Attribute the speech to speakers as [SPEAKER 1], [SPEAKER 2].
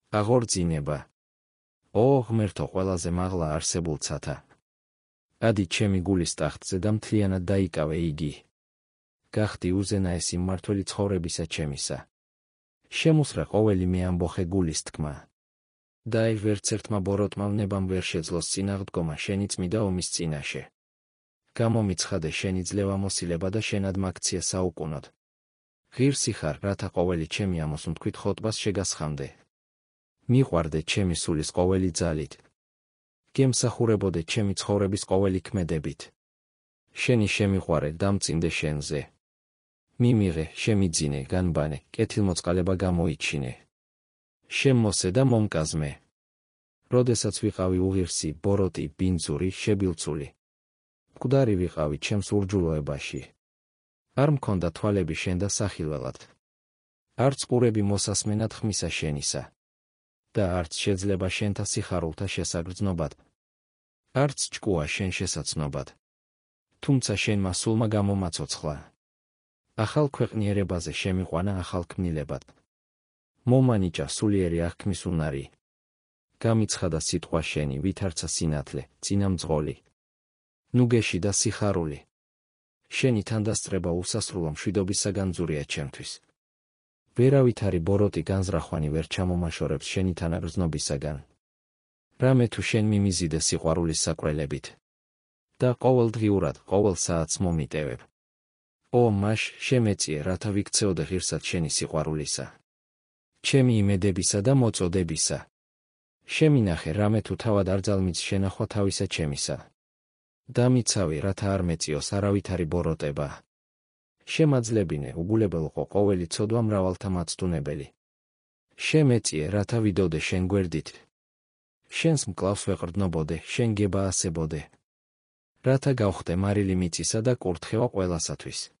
[SPEAKER 1] აღორძინება. ო, ღმერთო ყველაზე მაღლა არსებულ ცათა. ადი ჩემი გულის ტახტზე და მთლიანად დაიკავე იგი. გახდი უზენაესი მმართველი ცხოვრებისა ჩემისა. შემუსრა ყოველი მე ამბოხე გულის თქმა. და აი ვერც ერთმა ბოროტმა ვნებამ ვერ შეძლოს წინაღდგომა შენი წმიდა ომის წინაშე. გამომიცხადე შენი ძლევამოსილება და შენად მაქცია საუკუნოდ. ღირსი ხარ, რათა ყოველი ჩემი ამოსუნთქვით ხოტბას შეგასხამდე. მიყვარდე ჩემი სულის ყოველი ძალით. გემსახურებოდე ჩემი ცხოვრების ყოველი ქმედებით. შენი შემიყვარე დამწინდე შენზე. მიმიღე, შემიძინე, განბანე, კეთილმოწყალება გამოიჩინე. შემმოსე და მომკაზმე. როდესაც ვიყავი უღირსი, ბოროტი, ბინძური, შებილწული. მკვდარი ვიყავი ჩემს ურჯულოებაში. არ მქონდა თვალები შენ და სახილველად. არც ყურები მოსასმენად ხმისა შენისა. და არც შეძლება შენთა სიხარულთა შესაგრძნობად. არც ჭკუა შენ შესაცნობად. თუმცა შენმა სულმა გამომაცოცხლა. ახალ ქვეყნიერებაზე შემიყვანა ახალ ქმნილებად. მომანიჭა სულიერი აღქმის უნარი. გამიცხადა სიტყვა შენი, ვითარცა სინათლე, წინამძღოლი. ნუგეში და სიხარული. შენი თანდასწრება უსასრულო მშვიდობისაგან ძურია ჩემთვის. ვერავითარი ბოროტი განზრახვანი ვერ ჩამომაშორებს შენი თანაგრძნობისაგან. რამე თუ შენ მიმიზიდე სიყვარულის საკვრელებით. და ყოველდღიურად, ყოველ საათს მომიტევებ. ო, მაშ შემეწიე, რათა ვიქცეოდე ღირსად შენი სიყვარულისა. ჩემი იმედებისა და მოწოდებისა. შემინახე, რამე თუ თავად არ ძალმიც შენახვა თავისა ჩემისა. დამიცავი, რათა არ მეწიოს არავითარი ბოროტება. შემაძლებინე, უგულებელყო ყოველი ცოდვა მრავალთა მაცდუნებელი. შემეწიე, რათა ვიდოდე შენ გვერდით. შენს მკლავს ვეყრდნობოდე, შენ გება ასებოდე. რათა გავხდე მარილი მიწისა და კურთხევა ყველასათვის.